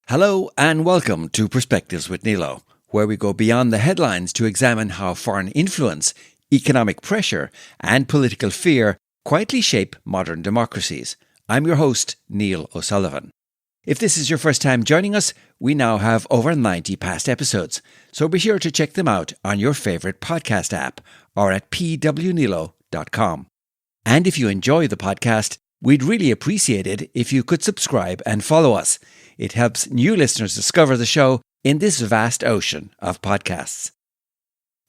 Hello and welcome to Perspectives with Nilo, where we go beyond the headlines to examine how foreign influence, economic pressure and political fear quietly shape modern democracies. I'm your host, Neil O'Sullivan. If this is your first time joining us, we now have over 90 past episodes, so be sure to check them out on your favourite podcast app or at pwnilo.com. And if you enjoy the podcast, we'd really appreciate it if you could subscribe and follow us. It helps new listeners discover the show in this vast ocean of podcasts.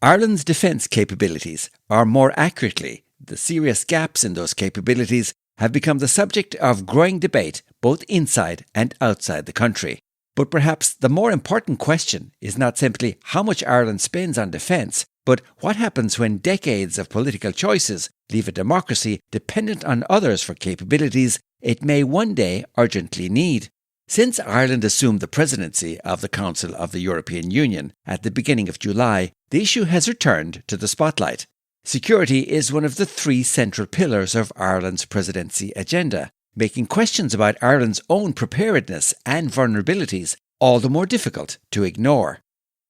Ireland's defence capabilities, or more accurately, the serious gaps in those capabilities, have become the subject of growing debate both inside and outside the country. But perhaps the more important question is not simply how much Ireland spends on defence, but what happens when decades of political choices leave a democracy dependent on others for capabilities it may one day urgently need. Since Ireland assumed the presidency of the Council of the European Union at the beginning of July, the issue has returned to the spotlight. Security is one of the three central pillars of Ireland's presidency agenda, making questions about Ireland's own preparedness and vulnerabilities all the more difficult to ignore.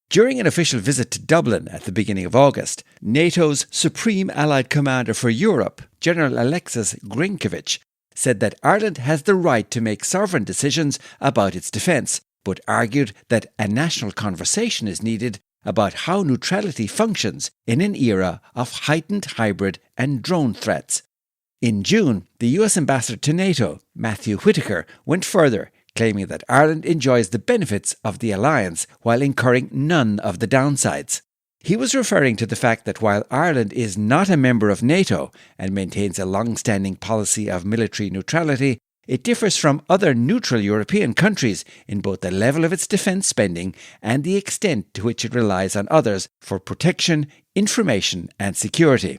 During an official visit to Dublin at the beginning of August, NATO's Supreme Allied Commander for Europe, General Alexis Grinkovich, said that Ireland has the right to make sovereign decisions about its defence, but argued that a national conversation is needed about how neutrality functions in an era of heightened hybrid and drone threats. In June, the US Ambassador to NATO, Matthew Whitaker, went further, claiming that Ireland enjoys the benefits of the alliance while incurring none of the downsides. He was referring to the fact that while Ireland is not a member of NATO and maintains a long-standing policy of military neutrality, it differs from other neutral European countries in both the level of its defence spending and the extent to which it relies on others for protection, information and security.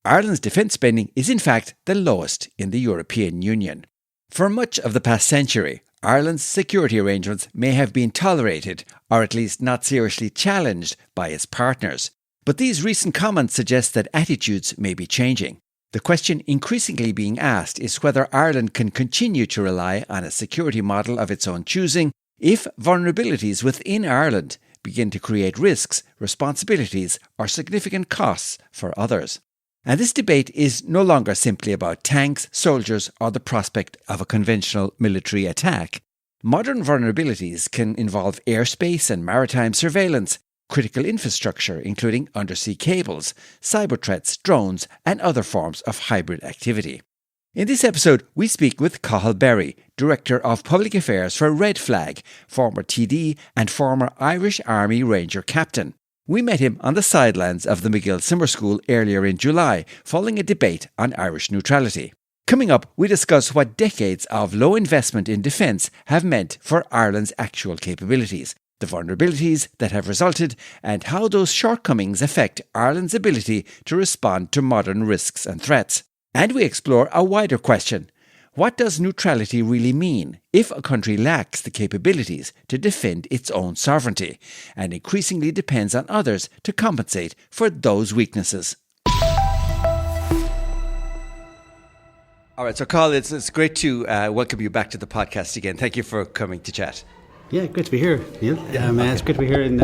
Ireland's defence spending is in fact the lowest in the European Union. For much of the past century, Ireland's security arrangements may have been tolerated, or at least not seriously challenged, by its partners. But these recent comments suggest that attitudes may be changing. The question increasingly being asked is whether Ireland can continue to rely on a security model of its own choosing if vulnerabilities within Ireland begin to create risks, responsibilities, or significant costs for others. And this debate is no longer simply about tanks, soldiers, or the prospect of a conventional military attack. Modern vulnerabilities can involve airspace and maritime surveillance, critical infrastructure including undersea cables, cyber threats, drones, and other forms of hybrid activity. In this episode, we speak with Cathal Berry, Director of Public Affairs for Red Flag, former TD and former Irish Army Ranger Captain. We met him on the sidelines of the McGill Summer School earlier in July, following a debate on Irish neutrality. Coming up, we discuss what decades of low investment in defence have meant for Ireland's actual capabilities, the vulnerabilities that have resulted, and how those shortcomings affect Ireland's ability to respond to modern risks and threats. And we explore a wider question. What does neutrality really mean if a country lacks the capabilities to defend its own sovereignty and increasingly depends on others to compensate for those weaknesses? All right, so Cathal, it's great to welcome you back to the podcast again. Thank you for coming to chat. Yeah, great to be here, Neil. It's great to be here in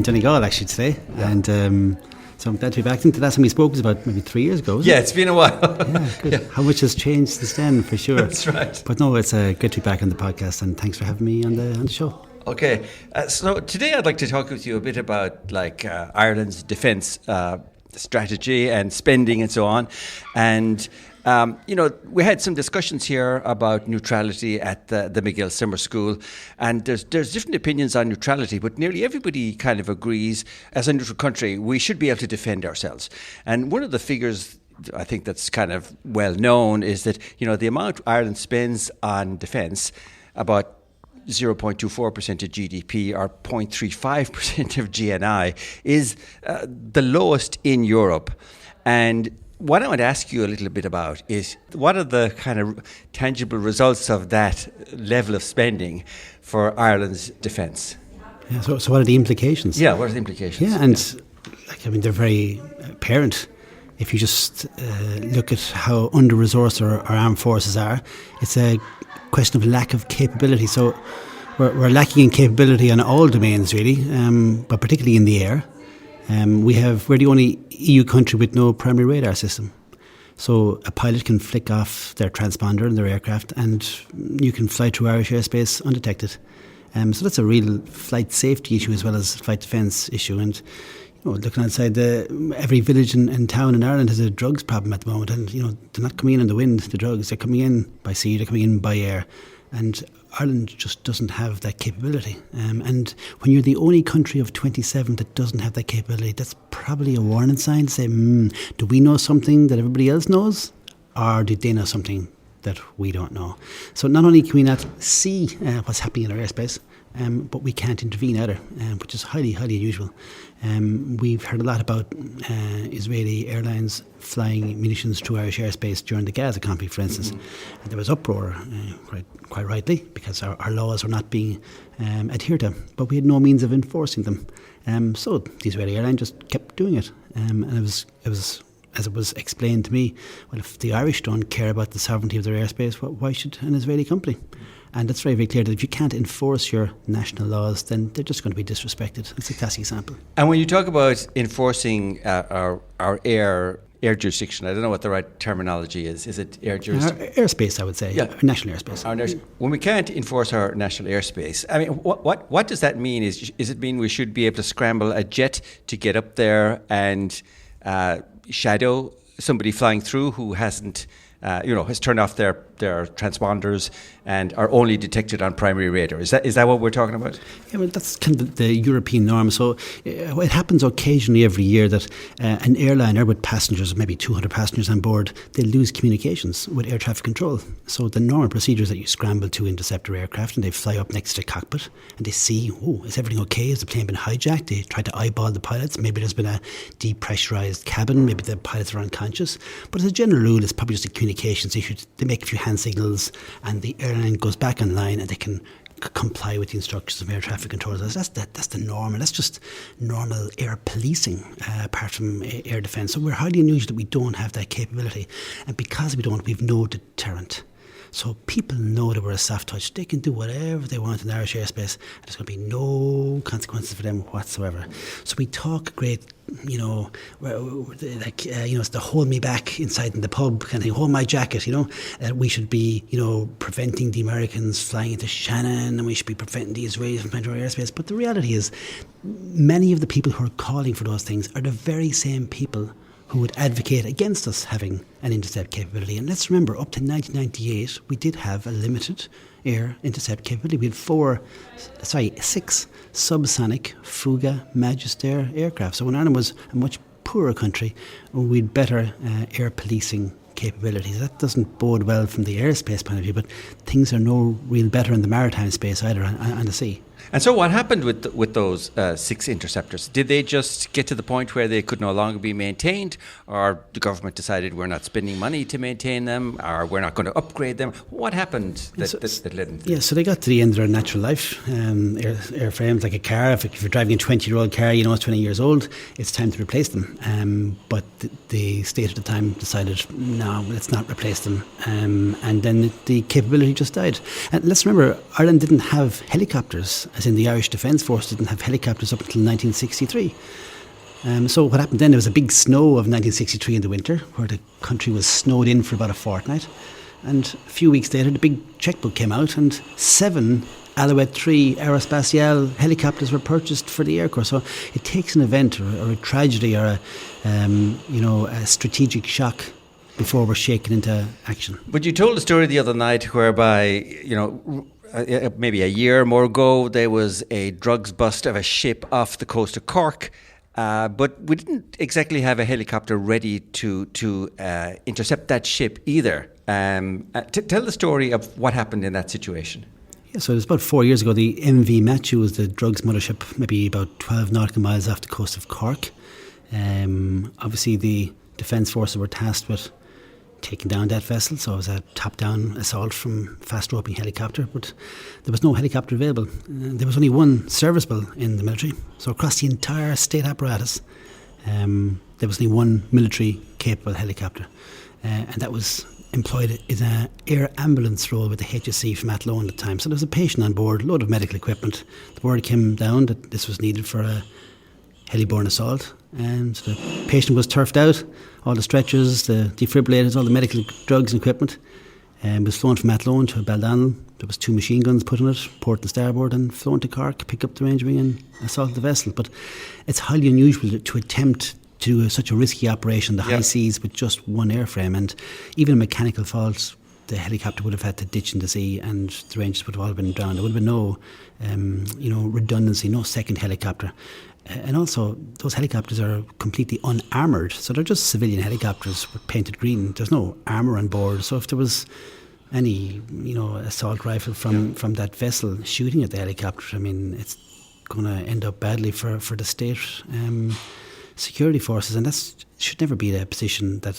Donegal actually today. Yeah. And so I'm glad to be back. I think the last time we spoke was about maybe 3 years ago. Yeah, it's been a while. Yeah, good. Yeah. How much has changed since then, for sure. That's right. But no, it's great to be back on the podcast, and thanks for having me on the show. Okay, so today I'd like to talk with you a bit about Ireland's defence strategy and spending and so on. And we had some discussions here about neutrality at the McGill Summer School, and there's different opinions on neutrality, but nearly everybody kind of agrees, as a neutral country, we should be able to defend ourselves. And one of the figures I think that's kind of well known is that, the amount Ireland spends on defence, about 0.24% of GDP or 0.35% of GNI, is the lowest in Europe. And what I want to ask you a little bit about is what are the kind of tangible results of that level of spending for Ireland's defence? Yeah, so what are the implications? Yeah, what are the implications? Yeah, and they're very apparent. If you just look at how under-resourced our armed forces are, it's a question of lack of capability. So we're lacking in capability on all domains, really, but particularly in the air. We're the only EU country with no primary radar system. So a pilot can flick off their transponder in their aircraft and you can fly through Irish airspace undetected. So that's a real flight safety issue as well as flight defence issue. And looking outside, every village and town in Ireland has a drugs problem at the moment. And they're not coming in on the wind, the drugs. They're coming in by sea, they're coming in by air. And Ireland just doesn't have that capability. And when you're the only country of 27 that doesn't have that capability, that's probably a warning sign to say, do we know something that everybody else knows? Or do they know something that we don't know? So not only can we not see what's happening in our airspace, but we can't intervene either, which is highly, highly unusual. We've heard a lot about Israeli airlines flying munitions through Irish airspace during the Gaza conflict, for instance. And there was uproar, quite rightly, because our laws are not being adhered to, but we had no means of enforcing them. So the Israeli airline just kept doing it. And it was, as it was explained to me, well, if the Irish don't care about the sovereignty of their airspace, why should an Israeli company? And that's very, very clear that if you can't enforce your national laws, then they're just going to be disrespected. It's a classic example. And when you talk about enforcing our air jurisdiction, I don't know what the right terminology is. Is it air jurisdiction? Airspace, I would say. Yeah. National airspace. When we can't enforce our national airspace, I mean, what does that mean? Is it mean we should be able to scramble a jet to get up there and shadow somebody flying through who hasn't has turned off their transponders and are only detected on primary radar? Is that what we're talking about? Yeah, well, that's kind of the European norm. So it happens occasionally every year that an airliner with passengers, maybe 200 passengers on board, they lose communications with air traffic control. So the normal procedure is that you scramble to intercept your aircraft and they fly up next to the cockpit and they see, is everything okay? Has the plane been hijacked? They try to eyeball the pilots. Maybe there's been a depressurized cabin. Maybe the pilots are unconscious. But as a general rule, it's probably just a communications issue. They make a few hand signals and the airline goes back online and they can comply with the instructions of air traffic controllers. That's the norm, and that's just normal air policing apart from air defence. So we're highly unusual that we don't have that capability, and because we don't, we've no deterrent. So people know that we're a soft touch. They can do whatever they want in Irish airspace. There's going to be no consequences for them whatsoever. So we talk great, it's the hold me back inside in the pub kind of thing, hold my jacket, we should be, preventing the Americans flying into Shannon and we should be preventing the Israelis from entering our airspace. But the reality is many of the people who are calling for those things are the very same people who would advocate against us having an intercept capability. And let's remember, up to 1998, we did have a limited air intercept capability. We had 6 subsonic Fuga Magister aircraft. So when Ireland was a much poorer country, we had better air policing capabilities. That doesn't bode well from the airspace point of view, but things are no real better in the maritime space either on the sea. And so what happened with those 6 interceptors? Did they just get to the point where they could no longer be maintained, or the government decided we're not spending money to maintain them, or we're not going to upgrade them? What happened that led them to so they got to the end of their natural life. Airframes, like a car, if you're driving a 20-year-old car, it's 20 years old, it's time to replace them. But the state at the time decided, no, let's not replace them. And then the capability just died. And let's remember, Ireland didn't have helicopters, as in the Irish Defence Force didn't have helicopters up until 1963. So what happened then, there was a big snow of 1963 in the winter, where the country was snowed in for about a fortnight. And a few weeks later, the big checkbook came out and 7 Alouette 3 Aerospatiale helicopters were purchased for the Air Corps. So it takes an event or a tragedy or a strategic shock before we're shaken into action. But you told a story the other night whereby, maybe a year or more ago, there was a drugs bust of a ship off the coast of Cork, but we didn't exactly have a helicopter ready to intercept that ship either. Tell the story of what happened in that situation. Yeah, so it was about 4 years ago. The MV Matthew was the drugs mothership, maybe about 12 nautical miles off the coast of Cork. Obviously, the Defence Forces were tasked with taking down that vessel, so it was a top-down assault from fast-roping helicopter, but there was no helicopter available. There was only one serviceable in the military, so across the entire state apparatus, there was only one military-capable helicopter, and that was employed in an air ambulance role with the HSE from Athlone at the time. So there was a patient on board, a load of medical equipment. The word came down that this was needed for a heliborne assault, and so the patient was turfed out, all the stretchers, the defibrillators, all the medical drugs and equipment, and was flown from Athlone to Baldonnel. There was 2 machine guns put on it, port and starboard, and flown to Cork, pick up the range wing and assault the vessel. But it's highly unusual to attempt to do such a risky operation, the high seas, with just one airframe. And even a mechanical fault, the helicopter would have had to ditch in the sea, and the Rangers would have all been drowned. There would have been no, redundancy, no second helicopter. And also, those helicopters are completely unarmoured, so they're just civilian helicopters with painted green. There's no armour on board, so if there was any, assault rifle from that vessel shooting at the helicopter, I mean, it's going to end up badly for the state security forces, and that should never be the position that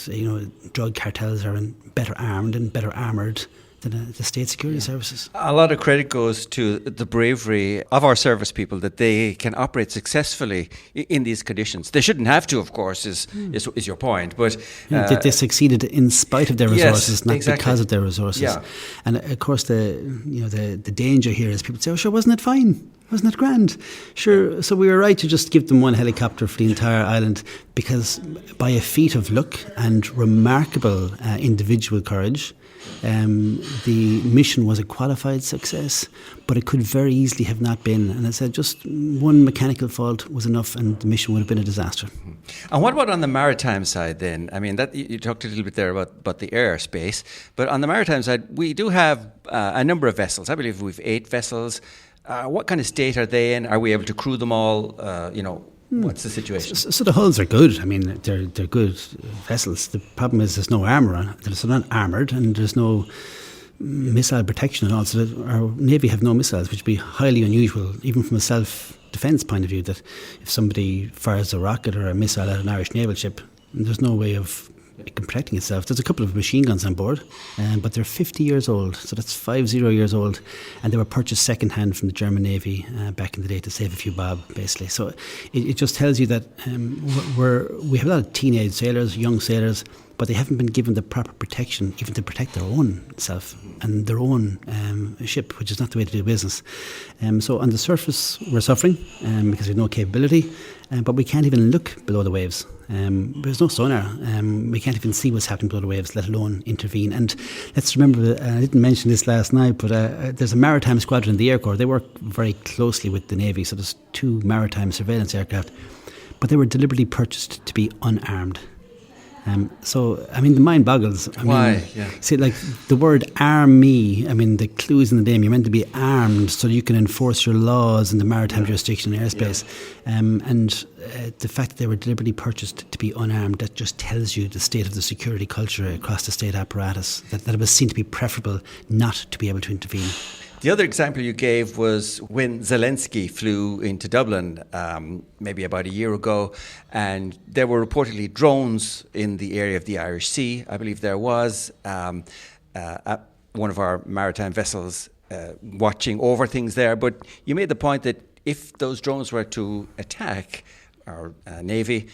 drug cartels are better armed and better armoured than the state security services. A lot of credit goes to the bravery of our service people, that they can operate successfully in these conditions. They shouldn't have to, of course, is your point. But they succeeded in spite of their resources, not exactly. because of their resources. Yeah. And of course, the danger here is people say, "Oh, sure, wasn't it fine? Wasn't it grand?" Sure. So we were right to just give them one helicopter for the entire island, because by a feat of luck and remarkable individual courage, the mission was a qualified success, but it could very easily have not been. And I said just one mechanical fault was enough, and the mission would have been a disaster. And what about on the maritime side then? I mean, that you talked a little bit there about the airspace, but on the maritime side, we do have a number of vessels. I believe we've 8 vessels. What kind of state are they in? Are we able to crew them all? What's the situation? So the hulls are good. I mean, they're good vessels. The problem is there's no armour on it. They're not armoured, and there's no missile protection and all. So our Navy have no missiles, which would be highly unusual, even from a self-defence point of view, that if somebody fires a rocket or a missile at an Irish naval ship, there's no way of protecting itself. There's a couple of machine guns on board, but they're 50 years old, so that's 50 years old, and they were purchased second-hand from the German Navy back in the day to save a few bob, basically. So it just tells you that we have a lot of teenage sailors, young sailors, but they haven't been given the proper protection even to protect their own self and their own ship, which is not the way to do business. So on the surface we're suffering because we have no capability, but we can't even look below the waves. There's no sonar. We can't even see what's happening below the waves, let alone intervene. And let's remember, I didn't mention this last night, but there's a maritime squadron in the Air Corps. They work very closely with the Navy, so there's 2 maritime surveillance aircraft, but they were deliberately purchased to be unarmed. So, I mean, the mind boggles. Why? See, like the word arm me, I mean, the clue is in the name. You're meant to be armed so you can enforce your laws in the maritime jurisdiction and airspace. And the fact that they were deliberately purchased to be unarmed, that just tells you the state of the security culture across the state apparatus, that it was seen to be preferable not to be able to intervene. The other example you gave was when Zelensky flew into Dublin maybe about a year ago, and there were reportedly drones in the area of the Irish Sea. I believe there was one of our maritime vessels watching over things there. But you made the point that if those drones were to attack our Navy,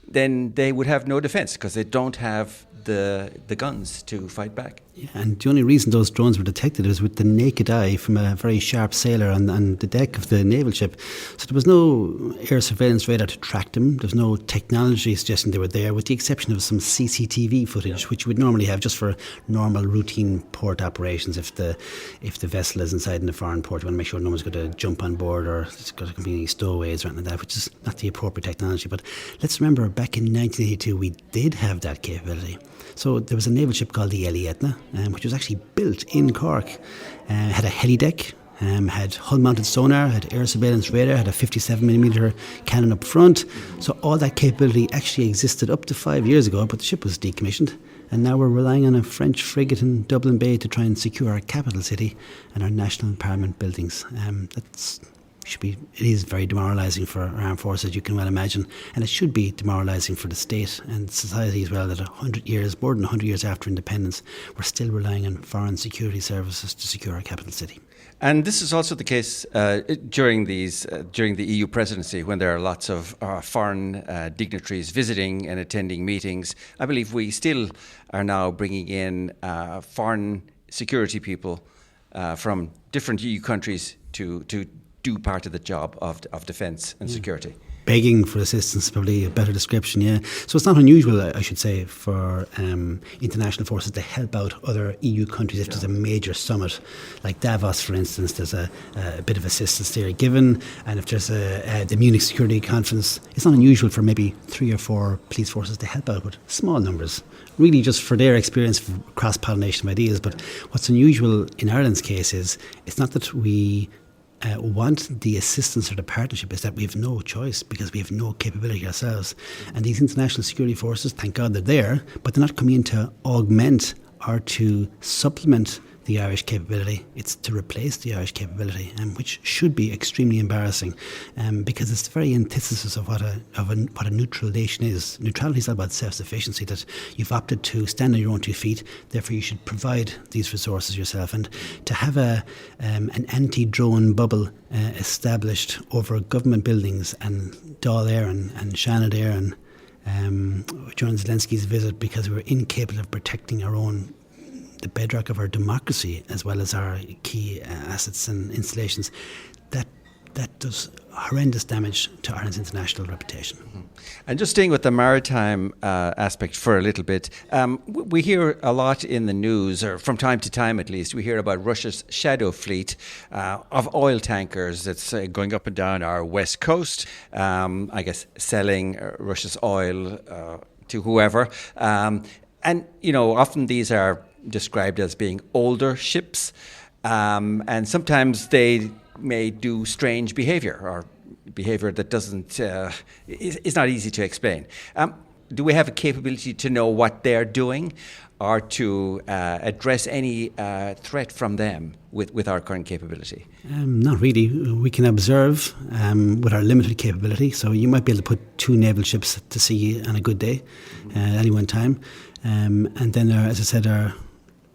then they would have no defence because they don't have the guns to fight back. Yeah, and the only reason those drones were detected was with the naked eye from a very sharp sailor on the deck of the naval ship. So there was no air surveillance radar to track them. There's no technology suggesting they were there, with the exception of some CCTV footage, which you would normally have just for normal routine port operations. If the vessel is inside in a foreign port, you want to make sure no one's going to jump on board or there's going to be any stowaways or anything like that, which is not the appropriate technology. But let's remember, back in 1982, we did have that capability. So there was a naval ship called the Ellie Etna, which was actually built in Cork. Had a heli deck, had hull-mounted sonar, had air surveillance radar, had a 57mm cannon up front. So all that capability actually existed up to 5 years ago, but the ship was decommissioned. And now we're relying on a French frigate in Dublin Bay to try and secure our capital city and our national parliament buildings. That's it is very demoralising for our armed forces, you can well imagine, and it should be demoralising for the state and society as well, that more than 100 years after independence, we're still relying on foreign security services to secure our capital city. And this is also the case during the EU presidency, when there are lots of foreign dignitaries visiting and attending meetings. I believe we still are now bringing in foreign security people from different EU countries to do part of the job of defence and security. Begging for assistance is probably a better description, yeah. So it's not unusual, I should say, for international forces to help out other EU countries if there's a major summit, like Davos, for instance. There's a bit of assistance there given, and if there's the Munich Security Conference, it's not unusual for maybe 3 or 4 police forces to help out with small numbers, really just for their experience for cross-pollination of ideas. But what's unusual in Ireland's case is it's not that we want the assistance or the partnership, is that we have no choice because we have no capability ourselves. And these international security forces, thank God they're there, but they're not coming in to augment or to supplement the Irish capability. It's to replace the Irish capability, which should be extremely embarrassing, because it's the very antithesis of what a neutral nation is. Neutrality is all about self-sufficiency, that you've opted to stand on your own 2 feet, therefore you should provide these resources yourself. And to have an anti-drone bubble established over government buildings and Dáil Éireann and Shannon Éireann during Zelensky's visit, because we were incapable of protecting the bedrock of our democracy as well as our key assets and installations, that does horrendous damage to Ireland's international reputation. Mm-hmm. And just staying with the maritime aspect for a little bit, we hear a lot in the news, or from time to time at least, we hear about Russia's shadow fleet of oil tankers that's going up and down our west coast, I guess selling Russia's oil to whoever. And, often these are described as being older ships, and sometimes they may do strange behaviour, or behaviour that is not easy to explain. Do we have a capability to know what they're doing, or to address any threat from them with our current capability? Not really. We can observe with our limited capability. So you might be able to put 2 naval ships to sea on a good day at any one time. And then, as I said, our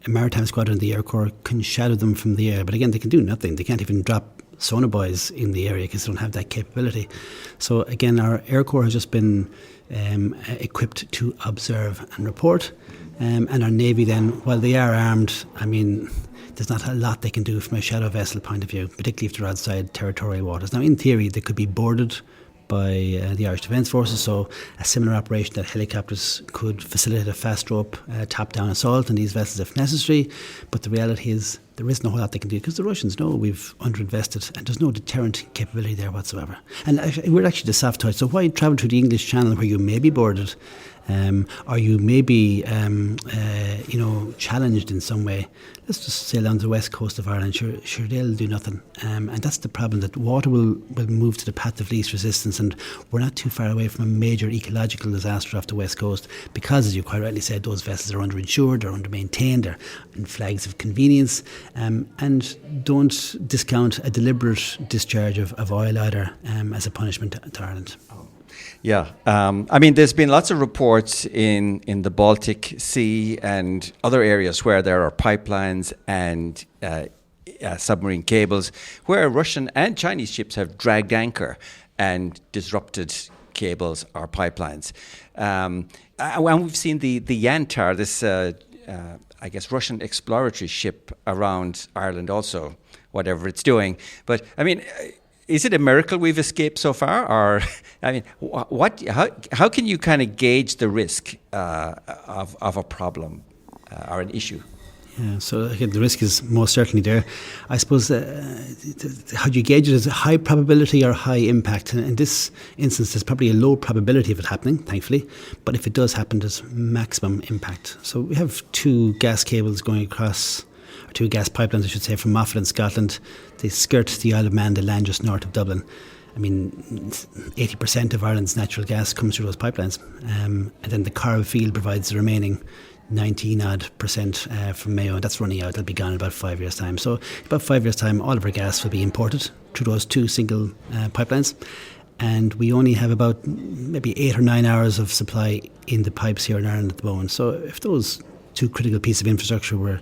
maritime squadron, the Air Corps, can shadow them from the air. But again, they can do nothing. They can't even drop sonobuoys in the area because they don't have that capability. So again, our Air Corps has just been equipped to observe and report. And our Navy then, while they are armed, there's not a lot they can do from a shadow vessel point of view, particularly if they're outside territorial waters. Now, in theory, they could be boarded by the Irish Defence Forces, so a similar operation that helicopters could facilitate a fast rope top-down assault on these vessels if necessary. But the reality is there isn't a whole lot they can do, because the Russians know we've underinvested and there's no deterrent capability there whatsoever. And we're actually the soft touch, so why travel through the English Channel where you may be boarded, or you may be challenged in some way? Let's just sail down the west coast of Ireland. Sure, they'll do nothing. And that's the problem, that water will move to the path of least resistance, and we're not too far away from a major ecological disaster off the west coast, because, as you quite rightly said, those vessels are underinsured, they're under-maintained, they're in flags of convenience, and don't discount a deliberate discharge of oil either as a punishment to Ireland. Yeah, there's been lots of reports in the Baltic Sea and other areas where there are pipelines and submarine cables where Russian and Chinese ships have dragged anchor and disrupted cables or pipelines. And we've seen the Yantar, this Russian exploratory ship around Ireland also, whatever it's doing. But is it a miracle we've escaped so far, or how can you kind of gauge the risk of a problem or an issue? Yeah, so again, the risk is most certainly there. I suppose how do you gauge it? Is it high probability or high impact? And in this instance, there's probably a low probability of it happening, thankfully. But if it does happen, there's maximum impact. So we have 2 gas cables going across, or 2 gas pipelines, I should say, from Moffat in Scotland. They skirt the Isle of Man, they land just north of Dublin. 80% of Ireland's natural gas comes through those pipelines. And then the Carroll field provides the remaining 19% from Mayo, and that's running out. It'll be gone in about 5 years' time. So about 5 years' time, all of our gas will be imported through those two single pipelines. And we only have about maybe 8 or 9 hours of supply in the pipes here in Ireland at the moment. So if those two critical pieces of infrastructure were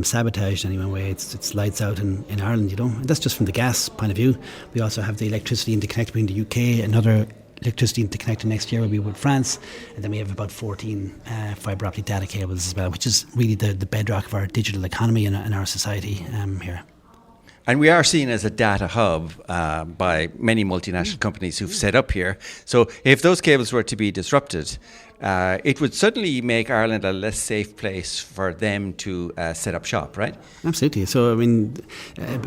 sabotaged in any way, it's lights out in Ireland, And that's just from the gas point of view. We also have the electricity interconnect between the UK, another electricity interconnector next year will be with France, and then we have about 14 fibre optic data cables as well, which is really the bedrock of our digital economy and our society here. And we are seen as a data hub by many multinational companies who've set up here. So if those cables were to be disrupted, it would certainly make Ireland a less safe place for them to set up shop, right? Absolutely. So,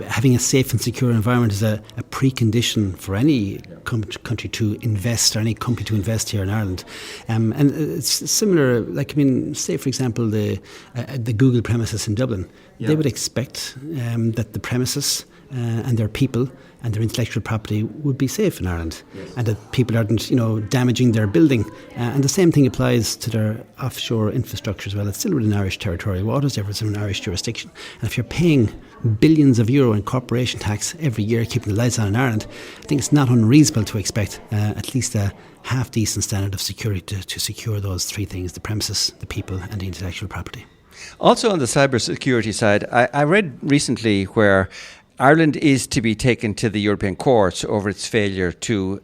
having a safe and secure environment is a precondition for any country to invest, or any company to invest here in Ireland. And it's similar, say, for example, the Google premises in Dublin. Yeah. They would expect that the premises and their people and their intellectual property would be safe in Ireland, yes, and that people aren't, damaging their building. And the same thing applies to their offshore infrastructure as well. It's still within Irish territorial waters, it's in an Irish jurisdiction. And if you're paying billions of euro in corporation tax every year, keeping the lights on in Ireland, I think it's not unreasonable to expect at least a half-decent standard of security to secure those three things: the premises, the people, and the intellectual property. Also on the cybersecurity side, I read recently where Ireland is to be taken to the European court over its failure to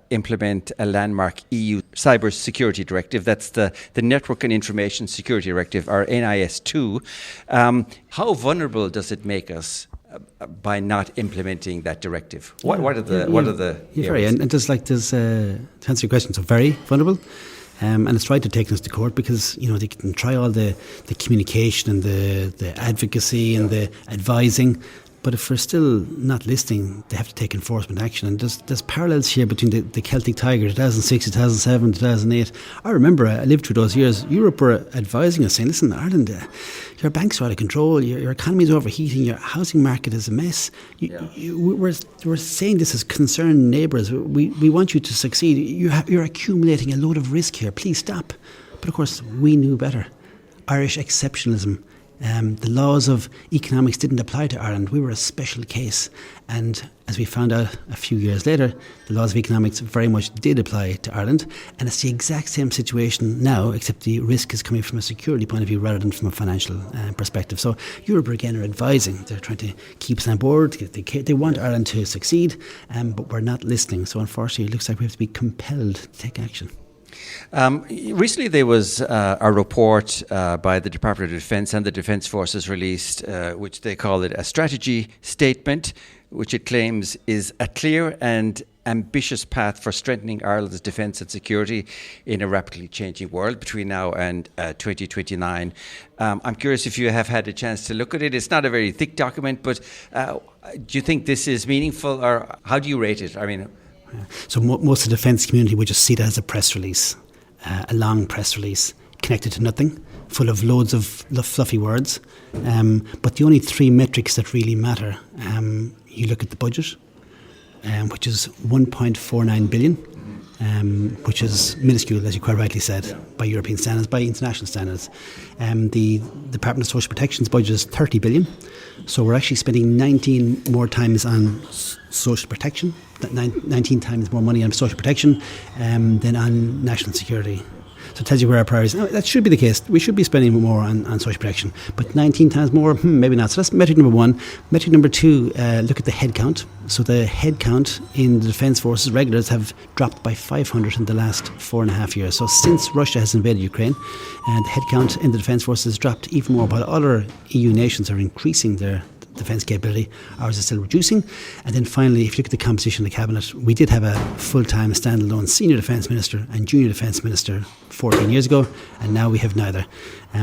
implement a landmark EU cybersecurity directive. That's the Network and Information Security Directive, or NIS2. How vulnerable does it make us by not implementing that directive? What are the very, and to answer your question, so very vulnerable. And it's right to take us to court because, they can try all the communication and the advocacy and the advising. But if we're still not listening, they have to take enforcement action. And there's parallels here between the Celtic Tiger, 2006, 2007, 2008. I remember I lived through those years. Europe were advising us, saying, listen, Ireland, your banks are out of control, your economy is overheating, your housing market is a mess. We're saying this as concerned neighbours. We want you to succeed. You're accumulating a load of risk here. Please stop. But of course, we knew better. Irish exceptionalism. The laws of economics didn't apply to Ireland. We were a special case. And as we found out a few years later, the laws of economics very much did apply to Ireland. And it's the exact same situation now, except the risk is coming from a security point of view rather than from a financial perspective. So Europe again are advising. They're trying to keep us on board. They want Ireland to succeed, but we're not listening. So unfortunately, it looks like we have to be compelled to take action. Recently there was a report by the Department of Defence and the Defence Forces released, which they call it a strategy statement, which it claims is a clear and ambitious path for strengthening Ireland's defence and security in a rapidly changing world between now and 2029. I'm curious if you have had a chance to look at it. It's not a very thick document, but do you think this is meaningful, or how do you rate it? So most of the defence community would just see that as a press release, a long press release connected to nothing, full of loads of fluffy words. But the only three metrics that really matter, you look at the budget, which is 1.49 billion, which is minuscule, as you quite rightly said, by European standards, by international standards. The Department of Social Protection's budget is 30 billion. So we're actually spending 19 more times on social protection, 19 times more money on social protection than on national security. So it tells you where our priorities are. That should be the case. We should be spending more on social protection. But 19 times more, maybe not. So that's metric number one. Metric number two, look at the head count. So the head count in the Defence Forces regulars have dropped by 500 in the last 4.5 years. So since Russia has invaded Ukraine, the head count in the Defence Forces has dropped even more, while other EU nations are increasing their defence capability. Ours is still reducing. And then finally, if you look at the composition of the cabinet, we did have a full-time standalone senior defence minister and junior defence minister 14 years ago, and now we have neither.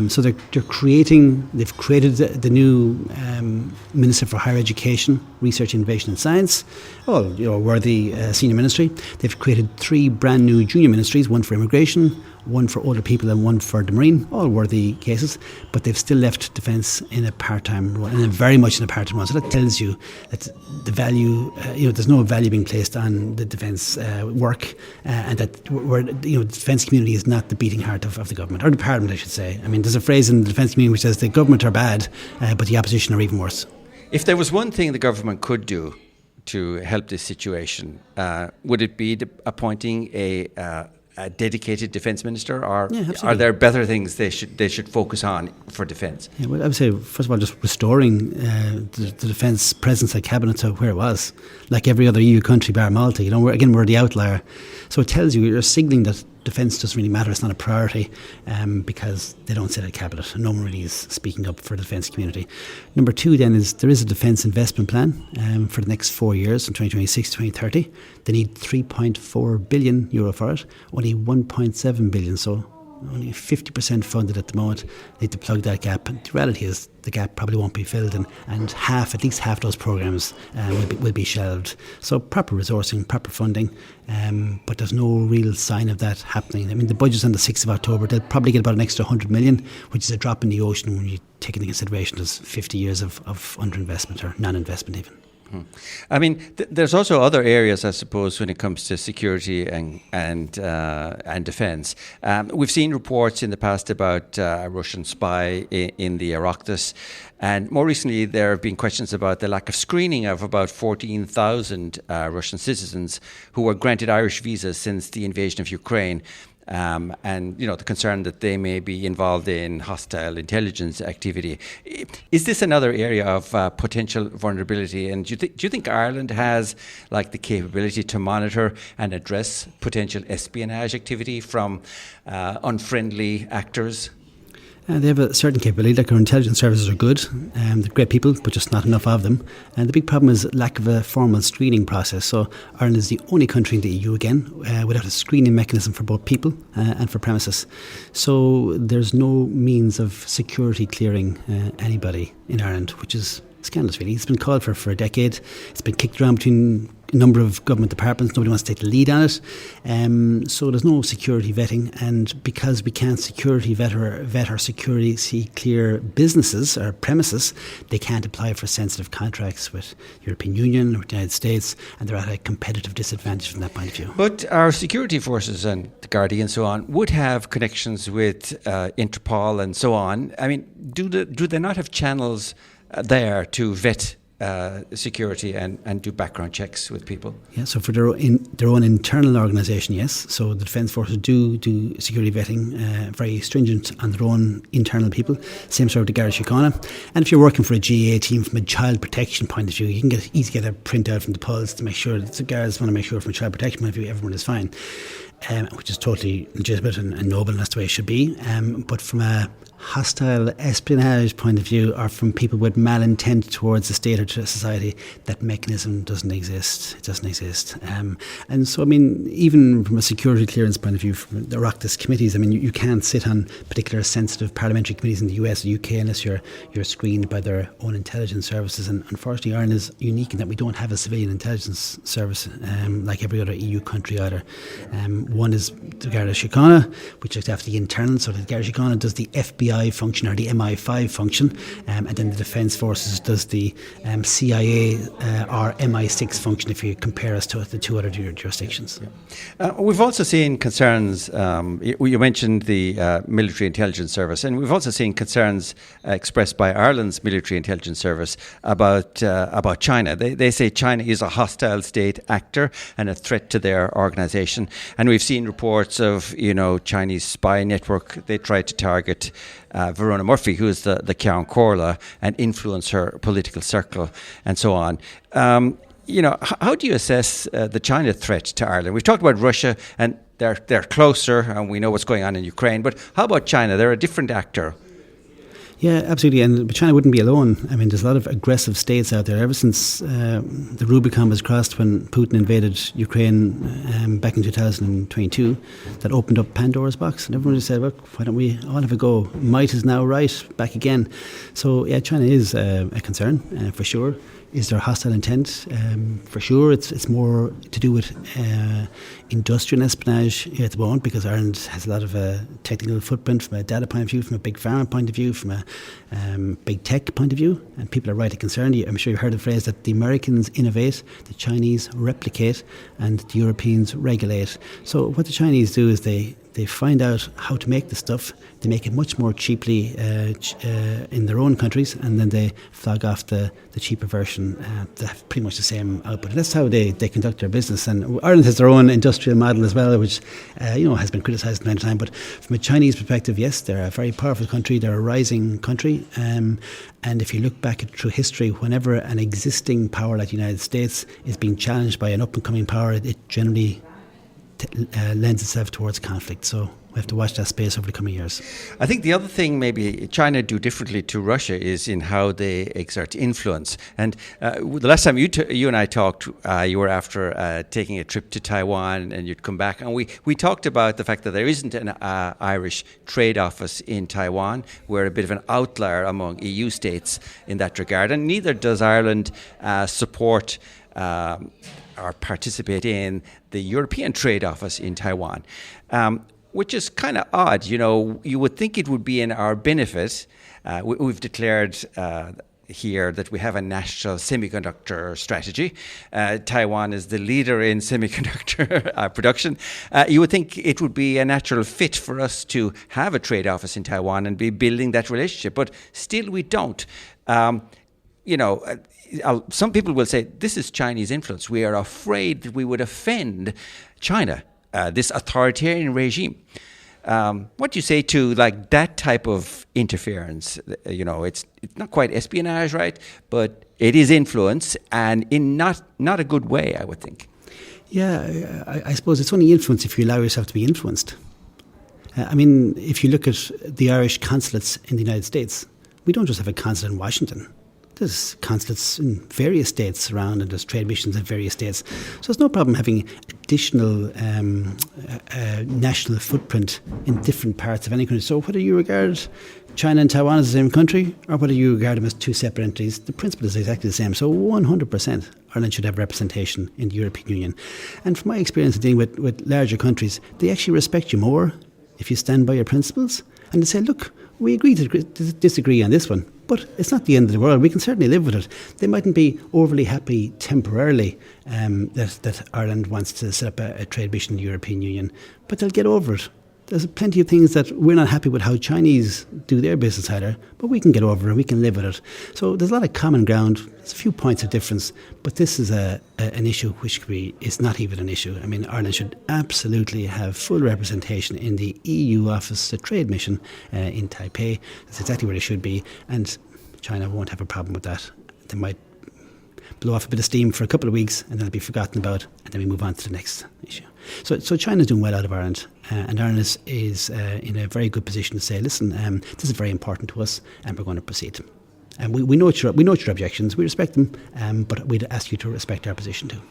So they've created the new Minister for Higher Education, Research, Innovation and Science, worthy senior ministry. They've created 3 brand new junior ministries, one for immigration, one for older people and one for the marine, all worthy cases, but they've still left defence in a part-time role, and very much in a part-time role. So that tells you that the value, there's no value being placed on the defence work, and that the defence community is not the beating heart of the government, or the parliament, I should say. I mean, there's a phrase in the defence community which says the government are bad, but the opposition are even worse. If there was one thing the government could do to help this situation, would it be appointing a dedicated defence minister, or are there better things they should focus on for defence? Yeah, well, I would say, first of all, just restoring the defence presence at cabinet to where it was, like every other EU country bar Malta. We're the outlier, so it tells you're signalling that defence doesn't really matter. It's not a priority because they don't sit at cabinet. No one really is speaking up for the defence community. Number two, then, is there is a defence investment plan for the next 4 years, from 2026 to 2030. They need €3.4 billion for it. Only 1.7 billion, so only 50% funded at the moment. They need to plug that gap. And the reality is the gap probably won't be filled, and at least half those programmes will be shelved. So proper resourcing, proper funding, but there's no real sign of that happening. I mean, the budget's on the 6th of October. They'll probably get about an extra 100 million, which is a drop in the ocean when you take into consideration there's 50 years of underinvestment or non-investment even. I mean, there's also other areas, I suppose, when it comes to security and defence. We've seen reports in the past about a Russian spy in the Oireachtas, and more recently there have been questions about the lack of screening of about 14,000 Russian citizens who were granted Irish visas since the invasion of Ukraine. And the concern that they may be involved in hostile intelligence activity. Is this another area of potential vulnerability? And do you think Ireland has the capability to monitor and address potential espionage activity from unfriendly actors? They have a certain capability. Our intelligence services are good. They're great people, but just not enough of them. And the big problem is lack of a formal screening process. So Ireland is the only country in the EU, again, without a screening mechanism for both people and for premises. So there's no means of security clearing anybody in Ireland, which is scandalous, really. It's been called for a decade. It's been kicked around between a number of government departments. Nobody wants to take the lead on it. So there's no security vetting, and because we can't security vet or security clear businesses or premises, they can't apply for sensitive contracts with European Union or the United States, and they're at a competitive disadvantage from that point of view. But our security forces and the Gardaí and so on would have connections with Interpol and so on. I mean, do they not have channels there to vet security and do background checks with people? Yeah, so for their own internal organisation, yes. So the Defence Forces do security vetting, very stringent on their own internal people. Same sort of the Garda Síochána. And if you're working for a GAA team from a child protection point of view, you can easily get a printout from the pulse to make sure that the guards want to make sure from a child protection point of view everyone is fine. Which is totally legitimate and noble, and that's the way it should be. But from a hostile espionage point of view, or from people with malintent towards the state or to society, that mechanism doesn't exist. It doesn't exist. And so, I mean, even from a security clearance point of view, from the Oireachtas committees, I mean, you can't sit on particular sensitive parliamentary committees in the US or UK unless you're screened by their own intelligence services. And unfortunately, Ireland is unique in that we don't have a civilian intelligence service like every other EU country either. One is the Garda Síochána, which looks after the internal. So the Garda Síochána does the FBI function or the MI5 function, and then the Defence Forces does the CIA or MI6 function if you compare us to the two other jurisdictions. We've also seen concerns, you mentioned the Military Intelligence Service, and we've also seen concerns expressed by Ireland's Military Intelligence Service about China. They say China is a hostile state actor and a threat to their organisation. And we've seen reports of, Chinese spy network. They tried to target Verona Murphy, who is the Ceann Comhairle, and influence her political circle and so on. How do you assess the China threat to Ireland? We've talked about Russia, and they're closer, and we know what's going on in Ukraine. But how about China? They're a different actor. Yeah, absolutely. And China wouldn't be alone. I mean, there's a lot of aggressive states out there. Ever since the Rubicon was crossed when Putin invaded Ukraine back in 2022, that opened up Pandora's box. And everyone just said, well, why don't we all have a go? Might is now right, back again. So, yeah, China is a concern, for sure. Is there hostile intent? For sure, it's more to do with industrial espionage at the moment, because Ireland has a lot of technical footprint from a data point of view, from a big pharma point of view, from a big tech point of view, and people are rightly concerned. I'm sure you've heard the phrase that the Americans innovate, the Chinese replicate, and the Europeans regulate. So what the Chinese do is they find out how to make the stuff. They make it much more cheaply in their own countries, and then they flog off the cheaper version. They have pretty much the same output. That's how they conduct their business. And Ireland has their own industrial model as well, which has been criticised from time to time. But from a Chinese perspective, yes, they're a very powerful country. They're a rising country. And if you look back through history, whenever an existing power like the United States is being challenged by an up-and-coming power, it generally lends itself towards conflict. So we have to watch that space over the coming years. I think the other thing maybe China do differently to Russia is in how they exert influence. And the last time you and I talked, you were after taking a trip to Taiwan, and you'd come back. And we talked about the fact that there isn't an Irish trade office in Taiwan. We're a bit of an outlier among EU states in that regard. And neither does Ireland support or participate in the European Trade Office in Taiwan, which is kind of odd. You would think it would be in our benefit. We've declared here that we have a national semiconductor strategy. Taiwan is the leader in semiconductor production. You would think it would be a natural fit for us to have a trade office in Taiwan and be building that relationship, but still we don't. Some people will say this is Chinese influence. We are afraid that we would offend China, this authoritarian regime. What do you say to that type of interference? It's not quite espionage, right? But it is influence, and in not a good way, I would think. Yeah, I suppose it's only influence if you allow yourself to be influenced. If you look at the Irish consulates in the United States, we don't just have a consulate in Washington. There's consulates in various states around, and there's trade missions in various states. So there's no problem having additional national footprint in different parts of any country. So whether you regard China and Taiwan as the same country, or whether you regard them as two separate entities, the principle is exactly the same. So 100% Ireland should have representation in the European Union. And from my experience of dealing with larger countries, they actually respect you more if you stand by your principles, and they say, look, we agree to disagree on this one, but it's not the end of the world. We can certainly live with it. They mightn't be overly happy temporarily that Ireland wants to set up a trade mission in the European Union, but they'll get over it. There's plenty of things that we're not happy with how Chinese do their business either, but we can get over it, we can live with it. So there's a lot of common ground, there's a few points of difference, but this is an issue which is not even an issue. Ireland should absolutely have full representation in the EU office, the trade mission in Taipei. That's exactly where it should be, and China won't have a problem with that. They might blow off a bit of steam for a couple of weeks, and then it'll be forgotten about, and then we move on to the next issue. So China's doing well out of Ireland, and Ireland is in a very good position to say, listen, this is very important to us, and we're going to proceed. And we note your objections, we respect them, but we'd ask you to respect our position too.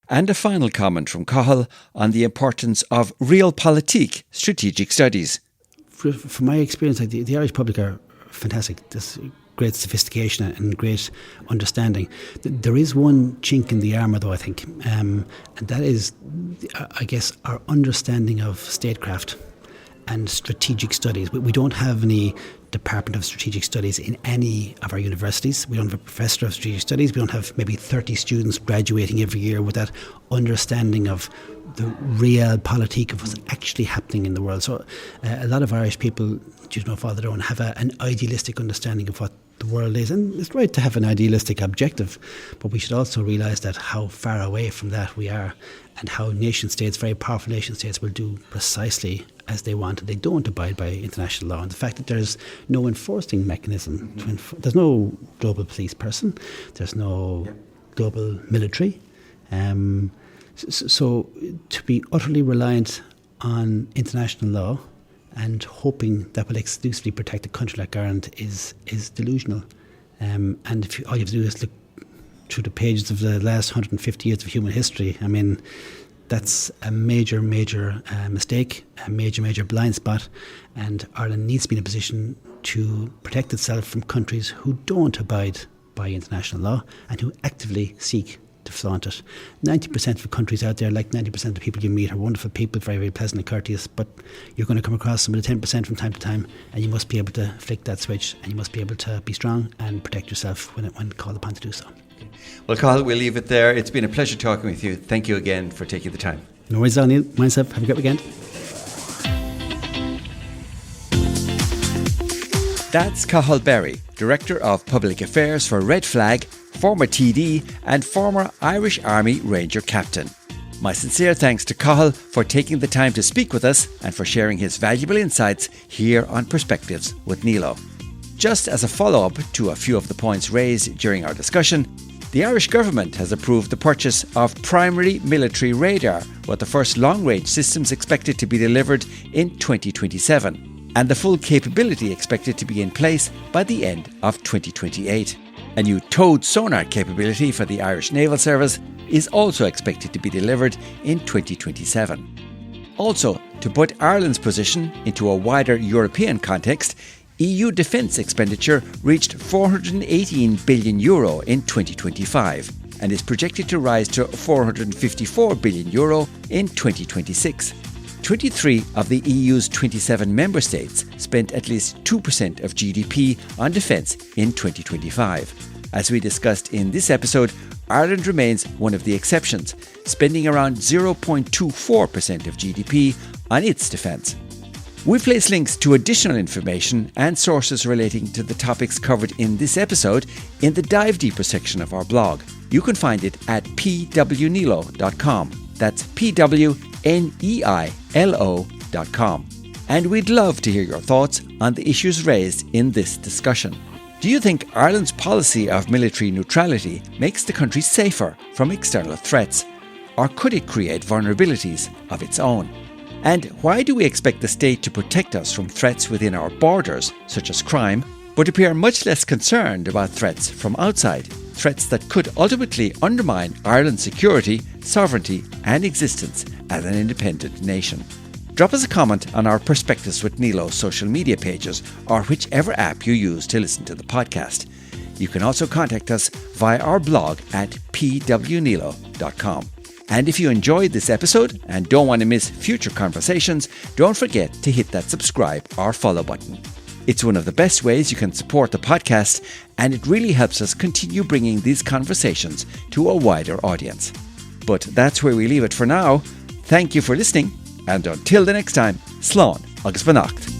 And a final comment from Cathal on the importance of realpolitik strategic studies. From my experience, the Irish public are fantastic. There's great sophistication and great understanding. There is one chink in the armour, though, I think, and that is, I guess, our understanding of statecraft and strategic studies. We don't have any Department of Strategic Studies in any of our universities. We don't have a Professor of Strategic Studies. We don't have maybe 30 students graduating every year with that understanding of the realpolitik of what's actually happening in the world. So a lot of Irish people, due to no fault of their own, have an idealistic understanding of what the world is, and it's right to have an idealistic objective, but we should also realise that how far away from that we are, and how nation states, very powerful nation states, will do precisely as they want, and they don't abide by international law. And the fact that there's no enforcing mechanism, there's no global police person, there's no global military, so to be utterly reliant on international law and hoping that will exclusively protect a country like Ireland is delusional. And all you have to do is look through the pages of the last 150 years of human history. That's a major mistake, a major blind spot, and Ireland needs to be in a position to protect itself from countries who don't abide by international law and who actively seek to flaunt it. 90% of the countries out there, like 90% of the people you meet, are wonderful people, very, very pleasant and courteous, but you're going to come across some of the 10% from time to time, and you must be able to flick that switch, and you must be able to be strong and protect yourself when called upon to do so. Well, Cathal, we'll leave it there. It's been a pleasure talking with you. Thank you again for taking the time. No worries, Neil. Myself, have a great weekend. That's Cathal Berry, Director of Public Affairs for Red Flag, former TD and former Irish Army Ranger Captain. My sincere thanks to Cathal for taking the time to speak with us and for sharing his valuable insights here on Perspectives with Nilo. Just as a follow-up to a few of the points raised during our discussion, the Irish government has approved the purchase of primary military radar, with the first long-range systems expected to be delivered in 2027. And the full capability expected to be in place by the end of 2028. A new towed sonar capability for the Irish Naval Service is also expected to be delivered in 2027. Also, to put Ireland's position into a wider European context, EU defence expenditure reached €418 billion in 2025 and is projected to rise to €454 billion in 2026. 23 of the EU's 27 member states spent at least 2% of GDP on defence in 2025. As we discussed in this episode, Ireland remains one of the exceptions, spending around 0.24% of GDP on its defence. We've placed links to additional information and sources relating to the topics covered in this episode in the Dive Deeper section of our blog. You can find it at pwnilo.com. That's pwneilo.com. And we'd love to hear your thoughts on the issues raised in this discussion. Do you think Ireland's policy of military neutrality makes the country safer from external threats? Or could it create vulnerabilities of its own? And why do we expect the state to protect us from threats within our borders, such as crime, but appear much less concerned about threats from outside? Threats that could ultimately undermine Ireland's security, sovereignty and existence as an independent nation. Drop us a comment on our Perspectives with Nilo social media pages or whichever app you use to listen to the podcast. You can also contact us via our blog at pwnilo.com. And if you enjoyed this episode and don't want to miss future conversations, don't forget to hit that subscribe or follow button. It's one of the best ways you can support the podcast, and it really helps us continue bringing these conversations to a wider audience. But that's where we leave it for now. Thank you for listening, and until the next time, Slán agus beannacht.